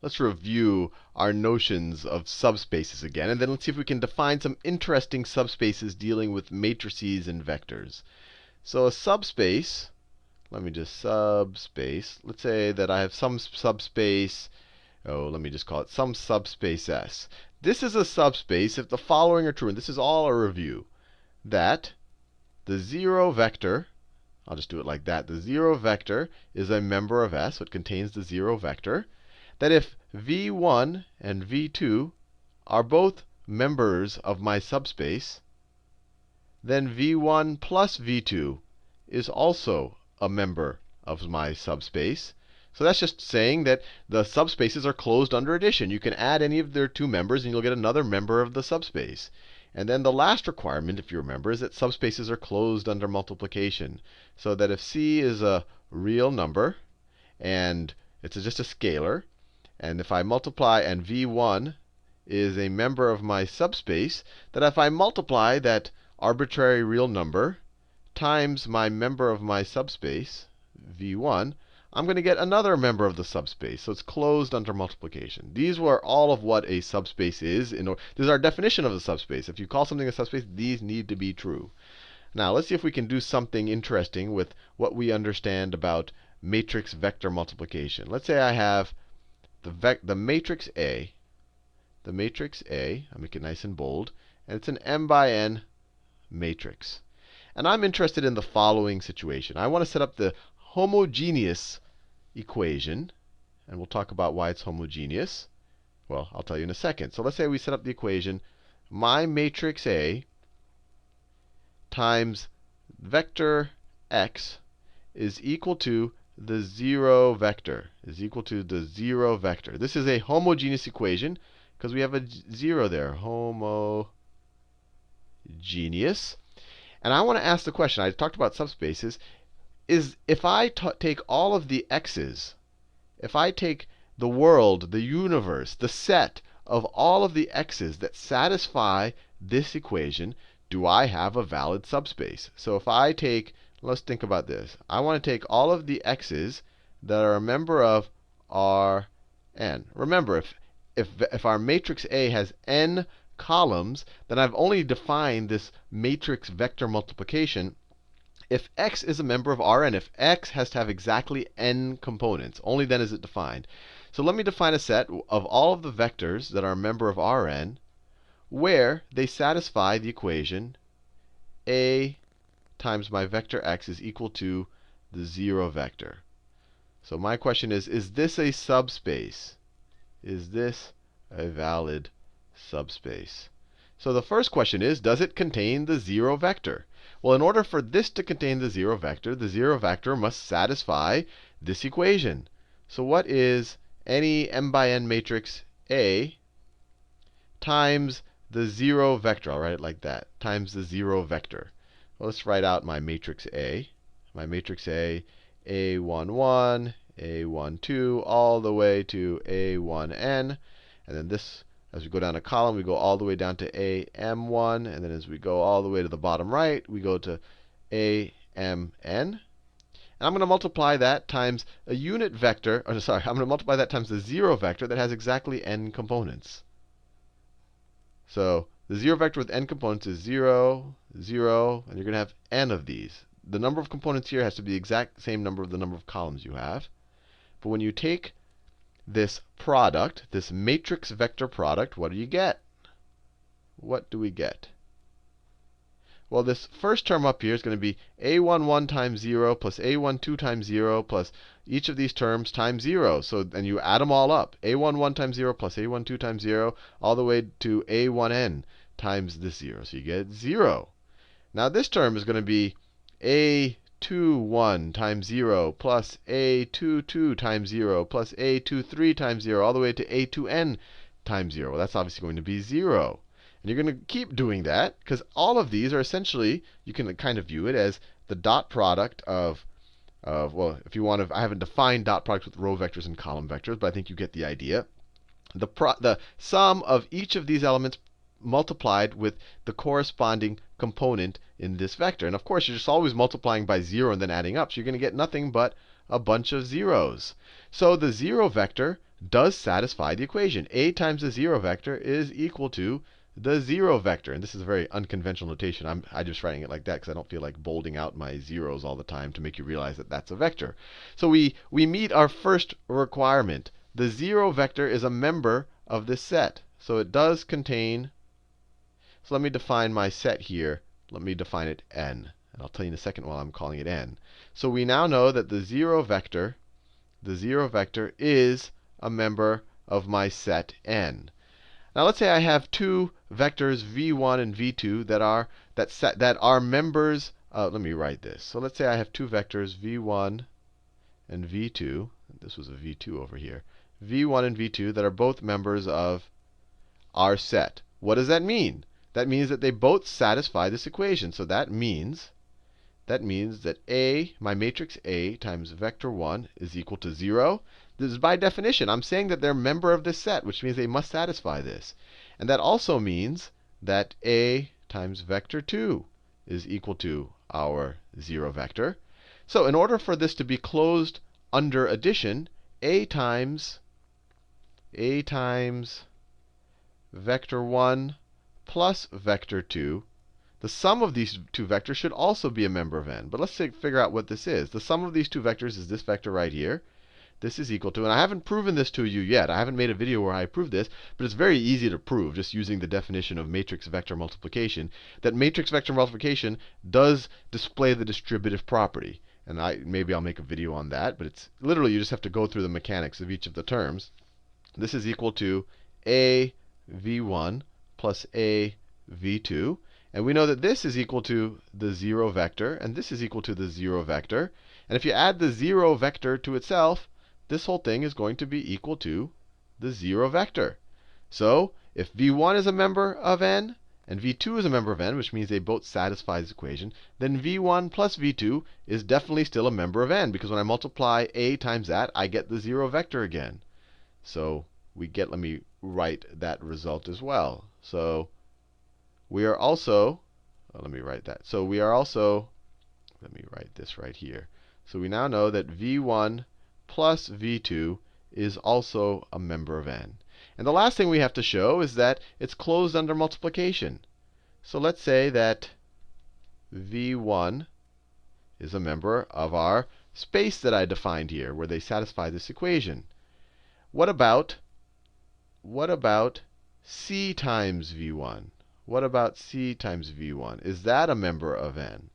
let's review our notions of subspaces again, and then let's see if we can define some interesting subspaces dealing with matrices and vectors. So a subspace, let me just subspace. Let's say that I have some subspace, let me just call it some subspace S. This is a subspace if the following are true, and this is all a review, that the 0 vector, I'll just do it like that, the 0 vector is a member of S, so it contains the 0 vector. That if v1 and v2 are both members of my subspace, then v1 plus v2 is also a member of my subspace. So that's just saying that the subspaces are closed under addition. You can add any of their two members, and you'll get another member of the subspace. And then the last requirement, if you remember, is that subspaces are closed under multiplication. So that if C is a real number, and it's just a scalar, and if I multiply, and v1 is a member of my subspace, that if I multiply that arbitrary real number times my member of my subspace, v1, I'm going to get another member of the subspace. So it's closed under multiplication. These were all of what a subspace is. This is our definition of a subspace. If you call something a subspace, these need to be true. Now, let's see if we can do something interesting with what we understand about matrix vector multiplication. Let's say I have the matrix A. The matrix A, I'll make it nice and bold, and it's an m by n matrix. And I'm interested in the following situation. I want to set up the homogeneous equation, and we'll talk about why it's homogeneous. Well, I'll tell you in a second. So let's say we set up the equation, my matrix A times vector x is equal to the 0 vector, is equal to the 0 vector. This is a homogeneous equation because we have a 0 there, homogeneous. And I want to ask the question, I talked about subspaces, is if I take all of the x's, if I take the world, the universe, the set of all of the x's that satisfy this equation, do I have a valid subspace? So if I take, let's think about this. I want to take all of the x's that are a member of Rn. Remember, if our matrix A has n columns, then I've only defined this matrix vector multiplication if x is a member of Rn. If x has to have exactly n components, only then is it defined. So let me define a set of all of the vectors that are a member of Rn where they satisfy the equation A times my vector x is equal to the 0 vector. So my question is this a subspace? Is this a valid subspace? So the first question is, does it contain the 0 vector? Well, in order for this to contain the 0 vector must satisfy this equation. So what is any m by n matrix A times the 0 vector? I'll write it like that, times the 0 vector. Well, let's write out my matrix A. My matrix A, A11, A12, all the way to A1n. And then this, as we go down a column, we go all the way down to AM1. And then as we go all the way to the bottom right, we go to AMN. And I'm going to multiply that times a unit vector, I'm going to multiply that times the 0 vector that has exactly n components. So the 0 vector with n components is 0, 0, and you're going to have n of these. The number of components here has to be the exact same number of the number of columns you have. But when you take this product, this matrix vector product, what do you get? What do we get? Well, this first term up here is going to be A11 times 0 plus A12 times 0 plus each of these terms times 0. So then you add them all up. A11 times 0 plus A12 times 0 all the way to A1n times this 0. So you get 0. Now this term is going to be A21 times 0 plus A22 times 0 plus A23 times 0 all the way to A2n times 0. Well, that's obviously going to be 0. And you're going to keep doing that because all of these are essentially, you can kind of view it as the dot product of well, if you want to, I haven't defined dot product with row vectors and column vectors, but I think you get the idea. The sum of each of these elements multiplied with the corresponding component in this vector. And of course, you're just always multiplying by 0 and then adding up. So you're going to get nothing but a bunch of zeros. So the 0 vector does satisfy the equation. A times the 0 vector is equal to the 0 vector. And this is a very unconventional notation. I'm just writing it like that because I don't feel like bolding out my zeros all the time to make you realize that that's a vector. So we meet our first requirement. The 0 vector is a member of this set. So it does contain, so let me define my set here. Let me define it n. And I'll tell you in a second why I'm calling it n. So we now know that the 0 vector is a member of my set n. Now let's say I have two vectors v1 and v2 that are members. Let me write this. So let's say I have two vectors v1 and v2. This was a v2 over here. v1 and v2 that are both members of our set. What does that mean? That means that they both satisfy this equation. So that means that A, my matrix A times vector 1 is equal to 0. This is by definition. I'm saying that they're a member of this set, which means they must satisfy this. And that also means that A times vector 2 is equal to our 0 vector. So in order for this to be closed under addition, A times vector 1 plus vector 2, the sum of these two vectors should also be a member of n. But let's figure out what this is. The sum of these two vectors is this vector right here. This is equal to, and I haven't proven this to you yet. I haven't made a video where I prove this, but it's very easy to prove just using the definition of matrix vector multiplication, that matrix vector multiplication does display the distributive property. And maybe I'll make a video on that, but it's literally you just have to go through the mechanics of each of the terms. This is equal to a v1 plus a v2. And we know that this is equal to the 0 vector, and this is equal to the 0 vector. And if you add the 0 vector to itself, this whole thing is going to be equal to the 0 vector. So if v1 is a member of n, and v2 is a member of n, which means they both satisfy this equation, then v1 plus v2 is definitely still a member of n, because when I multiply a times that, I get the 0 vector again. So we get, let me write that result as well. So we are also, let me write that. So we are also, let me write this right here. So we now know that v1 plus v2 is also a member of n. And the last thing we have to show is that it's closed under multiplication. So let's say that v1 is a member of our space that I defined here, where they satisfy this equation. What about c times v1? What about c times v1? Is that a member of n?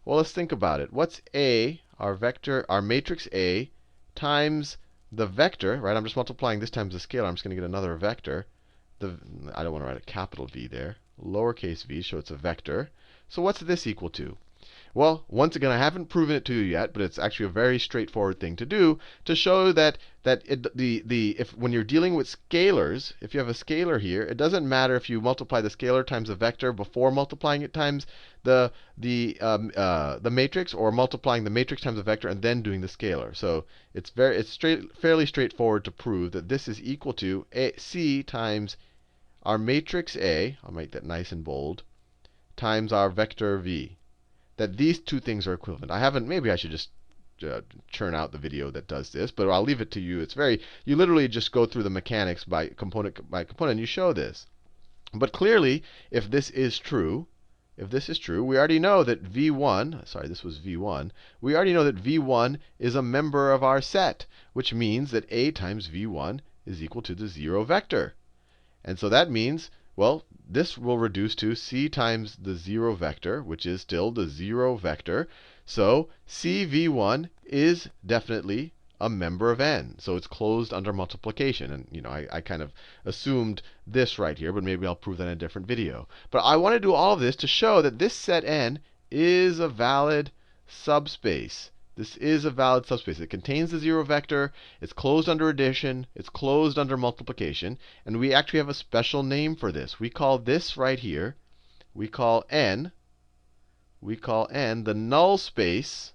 Well, let's think about it. What's a, our vector, our matrix A, times the vector, right? I'm just multiplying this times the scalar. I'm just going to get another vector. I don't want to write a capital V there. Lowercase v, so it's a vector. So what's this equal to? Well, once again, I haven't proven it to you yet, but it's actually a very straightforward thing to do to show that when you're dealing with scalars, if you have a scalar here, it doesn't matter if you multiply the scalar times the vector before multiplying it times the matrix, or multiplying the matrix times the vector and then doing the scalar. So it's fairly straightforward to prove that this is equal to c times our matrix A. I'll make that nice and bold, times our vector v. That these two things are equivalent. Maybe I should just churn out the video that does this, but I'll leave it to you. It's you literally just go through the mechanics by component by component, and you show this. But clearly, if this is true, we already know that v1, sorry, this was v1. We already know that v1 is a member of our set, which means that a times v1 is equal to the 0 vector. And so that means, well, this will reduce to c times the 0 vector, which is still the 0 vector. So cv1 is definitely a member of n. So it's closed under multiplication. And I kind of assumed this right here, but maybe I'll prove that in a different video. But I want to do all of this to show that this set n is a valid subspace. This is a valid subspace. It contains the 0 vector. It's closed under addition. It's closed under multiplication. And we actually have a special name for this. We call this right here, we call n the null space,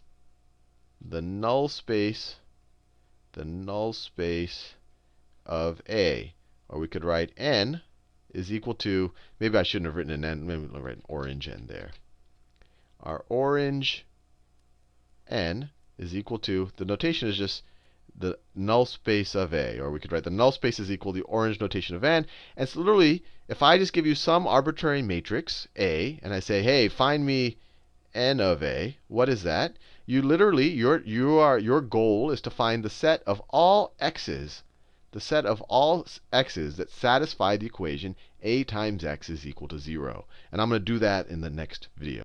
of A. Or we could write n is equal to, maybe I shouldn't have written an n, maybe I'll write an orange n there. Our orange n is equal to, the notation is just the null space of A. Or we could write the null space is equal to the orange notation of n. And so literally, if I just give you some arbitrary matrix, A, and I say, hey, find me n of A, what is that? You literally, your goal is to find the set of all x's, that satisfy the equation A times x is equal to 0. And I'm going to do that in the next video.